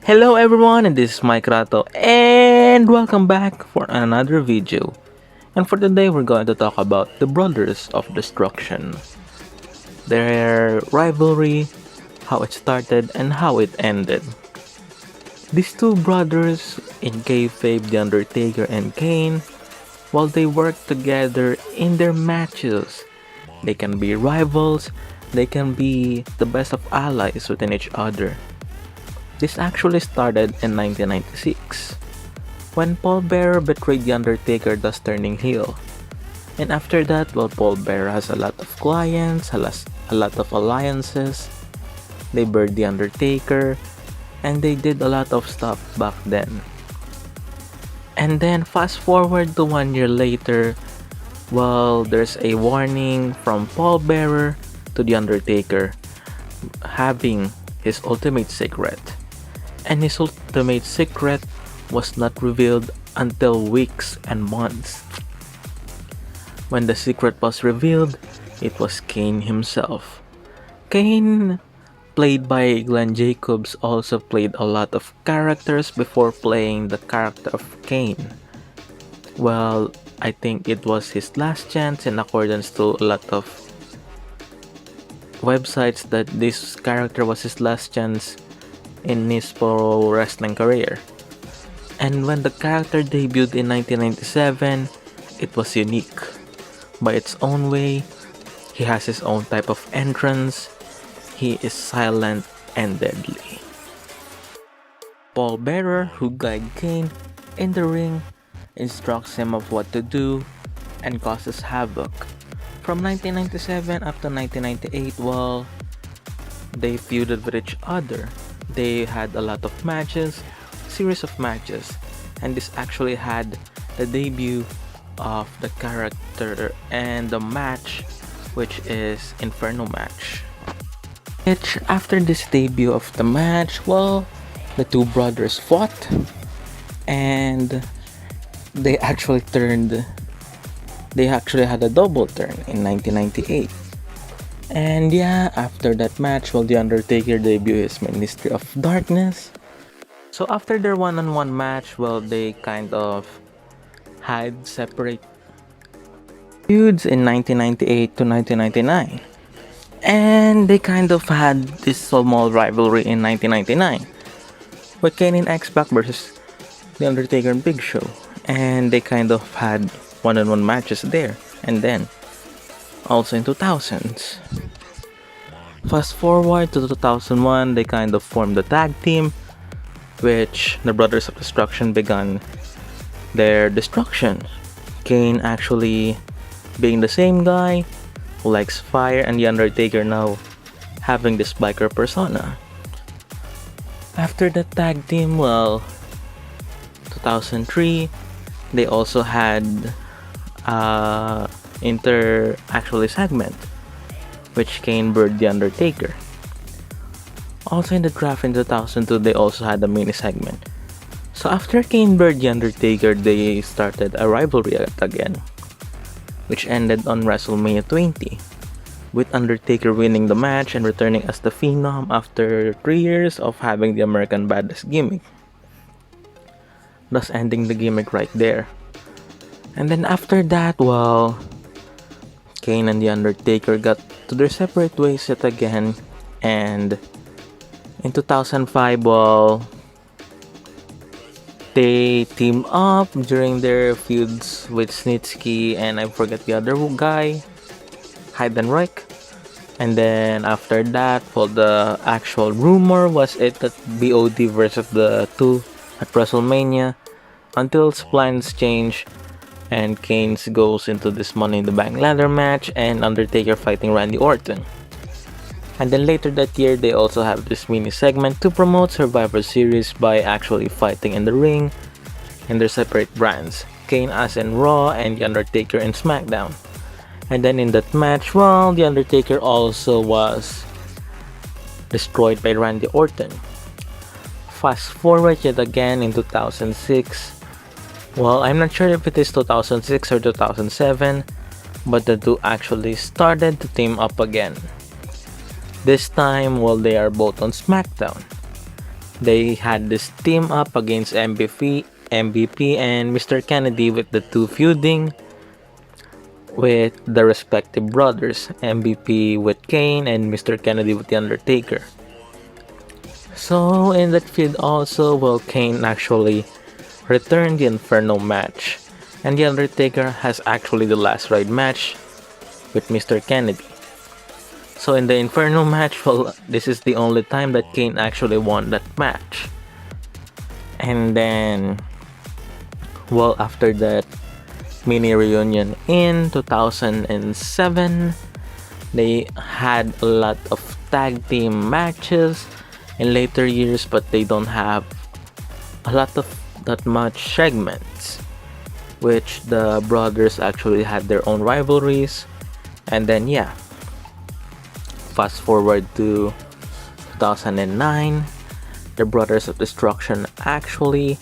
Hello everyone, and this is Mike Rato, and welcome back for another video. And for today, we're going to talk about the Brothers of Destruction, their rivalry, how it started, and how it ended. These two brothers in kayfabe, The Undertaker and Kane, while they work together in their matches, they can be rivals, they can be the best of allies within each other. This actually started in 1996, when Paul Bearer betrayed The Undertaker, thus turning heel. And after that, well, Paul Bearer has a lot of clients, a lot of alliances, they buried The Undertaker, and they did a lot of stuff back then. And then fast forward to 1 year later, well, there's a warning from Paul Bearer to The Undertaker, having his ultimate secret. And his ultimate secret was not revealed until weeks and months. When the secret was revealed, it was Kane himself. Kane, played by Glenn Jacobs, also played a lot of characters before playing the character of Kane. Well, I think it was his last chance in accordance to a lot of websites that this character was his last chance in his pro wrestling career. And when the character debuted in 1997, it was unique. By its own way, he has his own type of entrance. He is silent and deadly. Paul Bearer, who guides Kane in the ring, instructs him of what to do and causes havoc. From 1997 up to 1998, well, they feuded with each other. They had a lot of matches, series of matches, and this actually had the debut of the character and the match, which is Inferno match. Which after this debut of the match, well, the two brothers fought, and they actually had a double turn in 1998. And yeah, after that match, well, The Undertaker debuted his Ministry of Darkness. So after their one-on-one match, well, they kind of had separate feuds in 1998 to 1999. And they kind of had this small rivalry in 1999 with Kane and X-Pac versus The Undertaker and Big Show. And they kind of had one-on-one matches there. And then also in 2000s. Fast forward to 2001, they kind of formed a tag team, which the Brothers of Destruction began their destruction. Kane actually being the same guy who likes fire, and The Undertaker now having this biker persona. After the tag team, well, 2003, they also had actually segment, which Kane buried The Undertaker. Also in the draft in 2002, they also had a mini segment. So after Kane buried The Undertaker, they started a rivalry again, which ended on WrestleMania 20, with Undertaker winning the match and returning as the Phenom after 3 years of having the American Badass gimmick, thus ending the gimmick right there. And then after that, well, Kane and The Undertaker got to their separate ways yet again, and in 2005, well, they teamed up during their feuds with Snitsky and I forget the other guy, Heidenreich. And then after that, well, the actual rumor was it that BOD versus the two at WrestleMania, until plans change and Kane goes into this Money in the Bank ladder match and Undertaker fighting Randy Orton. And then later that year, they also have this mini segment to promote Survivor Series by actually fighting in the ring in their separate brands, Kane as in Raw and The Undertaker in SmackDown. And then in that match, well, The Undertaker also was destroyed by Randy Orton. Fast forward yet again in 2006. Well, I'm not sure if it is 2006 or 2007, but the two actually started to team up again. This time, well, they are both on SmackDown. They had this team up against MVP and Mr. Kennedy, with the two feuding with the respective brothers, MVP with Kane and Mr. Kennedy with The Undertaker. So in that feud also, well, Kane actually returned the Inferno match, and The Undertaker has actually the last ride match with Mr. Kennedy. So in the Inferno match, well, this is the only time that Kane actually won that match. And then, well, after that mini reunion in 2007, they had a lot of tag team matches in later years, but they don't have a lot of that much segments, which the brothers actually had their own rivalries. And then, yeah, fast forward to 2009, the Brothers of Destruction actually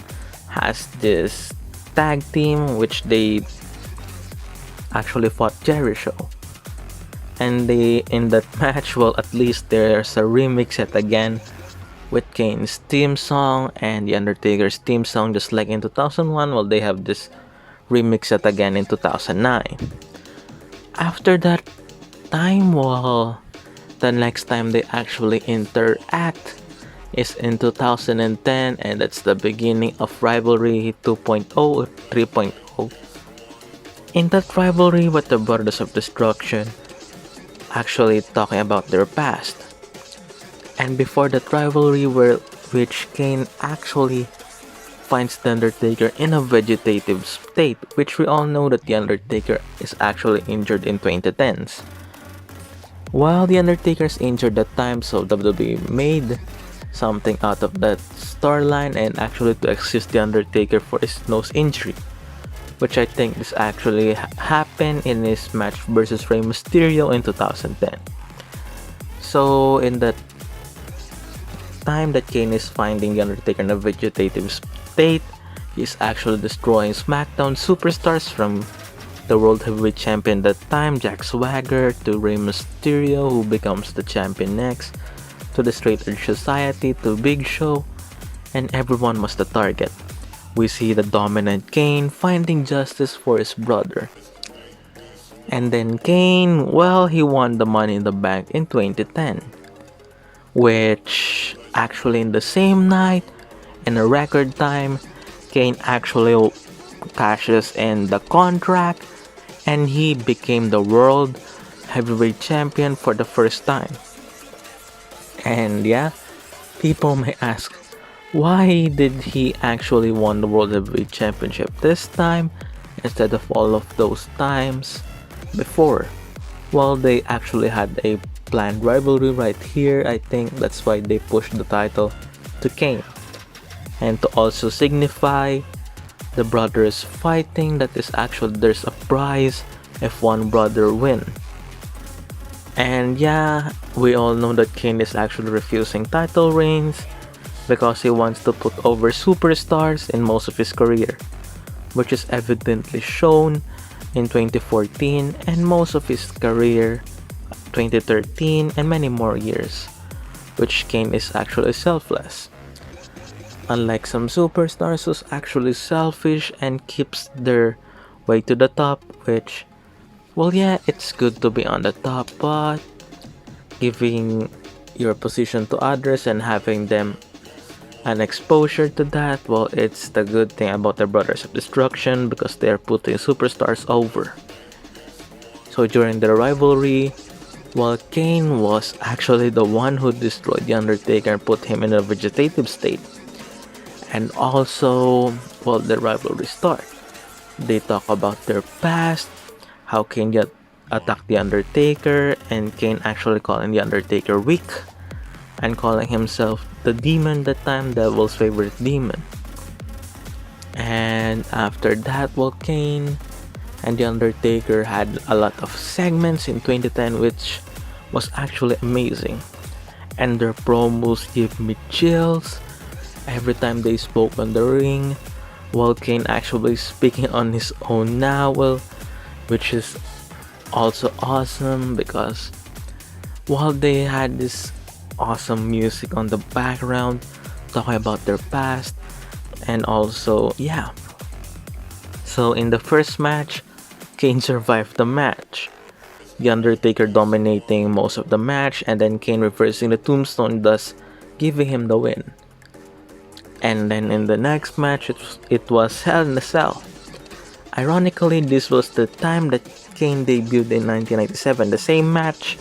has this tag team which they actually fought Jericho. And they, in that match, well, at least there's a remix set again with Kane's theme song and The Undertaker's theme song, just like in 2001. Well, they have this remix set again in 2009. After that time, well, the next time they actually interact is in 2010, and that's the beginning of Rivalry 2.0 or 3.0. In that rivalry with the Brothers of Destruction, actually talking about their past. And before that rivalry, which Kane actually finds The Undertaker in a vegetative state, which we all know that The Undertaker is actually injured in 2010s. While The Undertaker is injured that time, so WWE made something out of that storyline and actually to assist The Undertaker for his nose injury, which I think this actually happened in his match versus Rey Mysterio in 2010. So in that time that Kane is finding The Undertaker in a vegetative state, he's actually destroying SmackDown superstars from the World Heavyweight Champion that time, Jack Swagger, to Rey Mysterio, who becomes the champion next, to the Straight Edge Society, to Big Show, and everyone was the target. We see the dominant Kane finding justice for his brother. And then Kane, well, he won the Money in the Bank in 2010, which actually in the same night, in a record time, Kane actually cashes in the contract and he became the World Heavyweight Champion for the first time. And yeah, people may ask, why did he actually won the World Heavyweight Championship this time instead of all of those times before? Well, they actually had a planned rivalry right here. I think that's why they pushed the title to Kane. And to also signify the brothers fighting, that is actually there's a prize if one brother win. And yeah, we all know that Kane is actually refusing title reigns because he wants to put over superstars in most of his career, which is evidently shown in 2014 and most of his career 2013 and many more years, which Kane is actually selfless. Unlike some superstars who's actually selfish and keeps their way to the top, which, well, yeah, it's good to be on the top, but giving your position to others and having them an exposure to that, well, it's the good thing about the Brothers of Destruction because they're putting superstars over. So during the rivalry, while Kane was actually the one who destroyed The Undertaker and put him in a vegetative state, and also, well, the rivalry start. They talk about their past, how Kane attacked The Undertaker, and Kane actually calling The Undertaker weak, and calling himself the demon that time, Devil's favorite demon. And after that, well, Kane and The Undertaker had a lot of segments in 2010 which was actually amazing. And their promos give me chills every time they spoke on the ring, while Kane actually speaking on his own now, well, which is also awesome because while they had this awesome music on the background, talking about their past, and also, yeah. So in the first match, Kane survived the match. The Undertaker dominating most of the match, and then Kane reversing the tombstone, thus giving him the win. And then in the next match, it was Hell in a Cell. Ironically, this was the time that Kane debuted in 1997, the same match.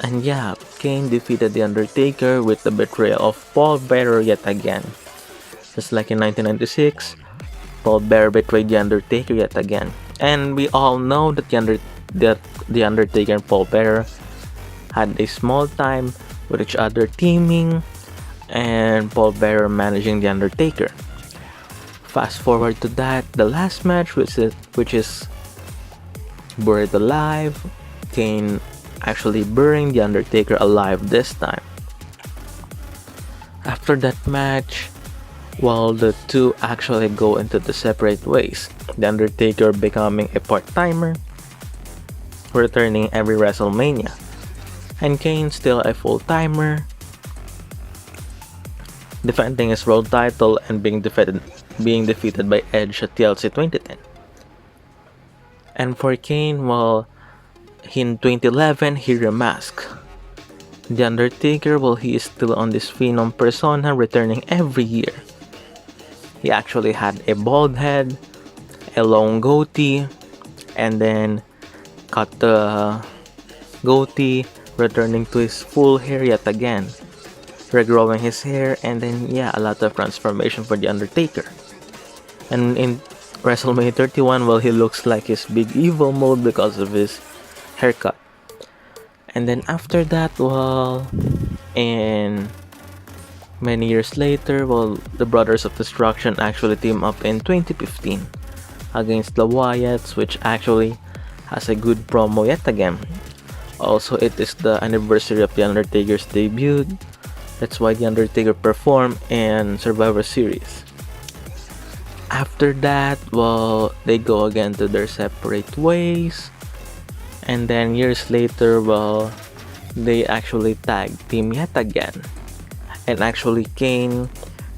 And yeah, Kane defeated The Undertaker with the betrayal of Paul Bearer yet again. Just like in 1996, Paul Bearer betrayed The Undertaker yet again. And we all know that the Undertaker and Paul Bearer had a small time with each other teaming, and Paul Bearer managing The Undertaker. Fast forward to that, the last match, which is Buried Alive. Kane actually burying The Undertaker alive this time. After that match, well, the two actually go into the separate ways. The Undertaker becoming a part-timer, returning every WrestleMania, and Kane still a full-timer, defending his world title and being defeated by Edge at TLC 2010. And for Kane, well, in 2011 he remasked The Undertaker while he is still on this Phenom persona, returning every year. He actually had a bald head, a long goatee, and then cut the goatee, returning to his full hair yet again, regrowing his hair, and then yeah, a lot of transformation for The Undertaker. And in WrestleMania 31, well, he looks like his big evil mode because of his haircut. And then after that, well, and many years later, well, the Brothers of Destruction actually team up in 2015 against the Wyatts, which actually has a good promo yet again. Also, it is the anniversary of The Undertaker's debut. That's why The Undertaker performed in Survivor Series. After that, well, they go again to their separate ways. And then years later, well, they actually tag team yet again. And actually, Kane,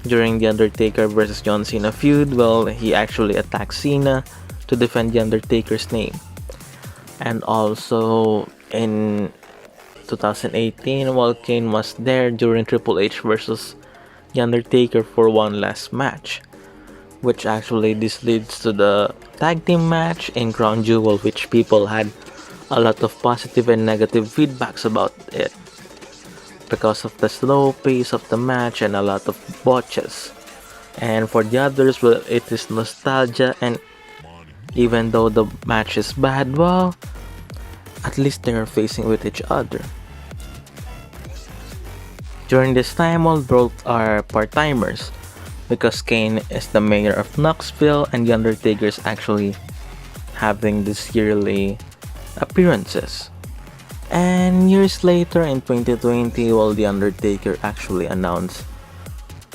during The Undertaker versus John Cena feud, well, he actually attacked Cena to defend The Undertaker's name. And also, in 2018, while Kane was there during Triple H versus The Undertaker for one last match, which actually this leads to the tag team match in Crown Jewel, which people had a lot of positive and negative feedbacks about it because of the slow pace of the match and a lot of botches. And for the others, well, it is nostalgia, and even though the match is bad, well, at least they are facing with each other. During this time, all both are part-timers because Kane is the mayor of Knoxville and The Undertaker is actually having this yearly appearances. And years later in 2020, well, The Undertaker actually announced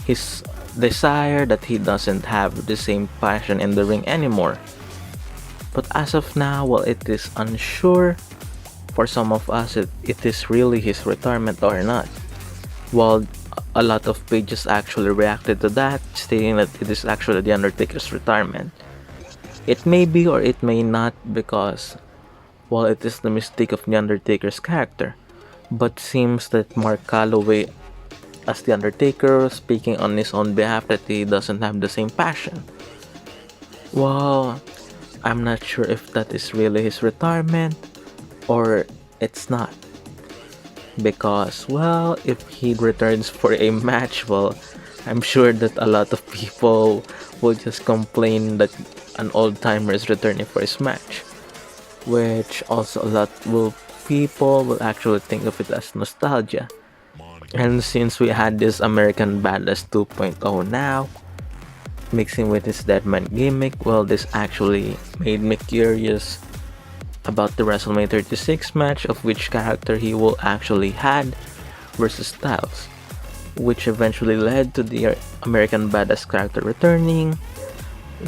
his desire that he doesn't have the same passion in the ring anymore. But as of now, well, it is unsure for some of us if it is really his retirement or not. While a lot of pages actually reacted to that, stating that it is actually The Undertaker's retirement. It may be or it may not because, well, it is the mistake of The Undertaker's character. But seems that Mark Calloway as The Undertaker speaking on his own behalf that he doesn't have the same passion. Well, I'm not sure if that is really his retirement or it's not. Because, well, if he returns for a match, well, I'm sure that a lot of people will just complain that an old timer is returning for his match, which also a lot will people will actually think of it as nostalgia. And since we had this American Badass 2.0 now, mixing with his Deadman gimmick, well, this actually made me curious about the WrestleMania 36 match of which character he will actually had versus Styles, which eventually led to the American Badass character returning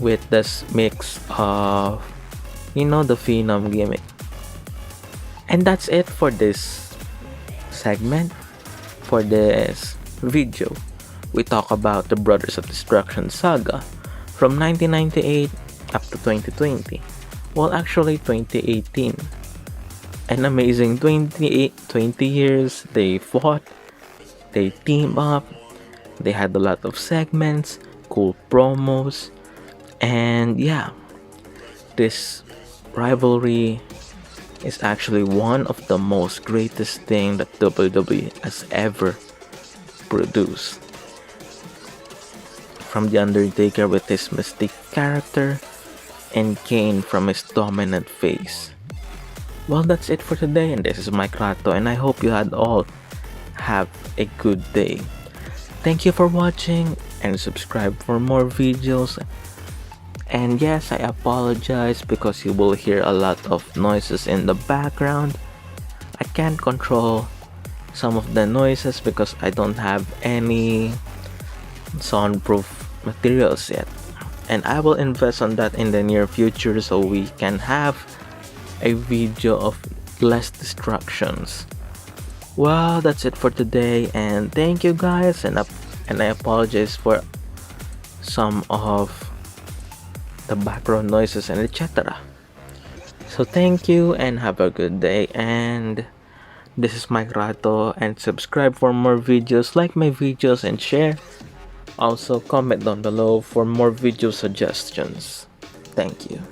with this mix of, the Phenom gimmick. And that's it for this segment, for this video. we talk about the Brothers of Destruction saga from 1998 up to 2020. Well, actually 2018. An amazing 20 years. They fought, they teamed up, they had a lot of segments, cool promos, and yeah, this rivalry is actually one of the most greatest thing that WWE has ever produced. From The Undertaker with his mystic character, and Kane from his dominant face. Well, that's it for today, and this is Mike Rato, and I hope you had all have a good day. Thank you for watching, and subscribe for more videos. And yes, I apologize because you will hear a lot of noises in the background. I can't control some of the noises because I don't have any soundproof materials yet. And I will invest on that in the near future so we can have a video of less distractions. Well, that's it for today, and thank you guys, and I apologize for some of the background noises and etc. So thank you and have a good day, and this is Mike Rato, and subscribe for more videos, like my videos and share. Also comment down below for more video suggestions. Thank you.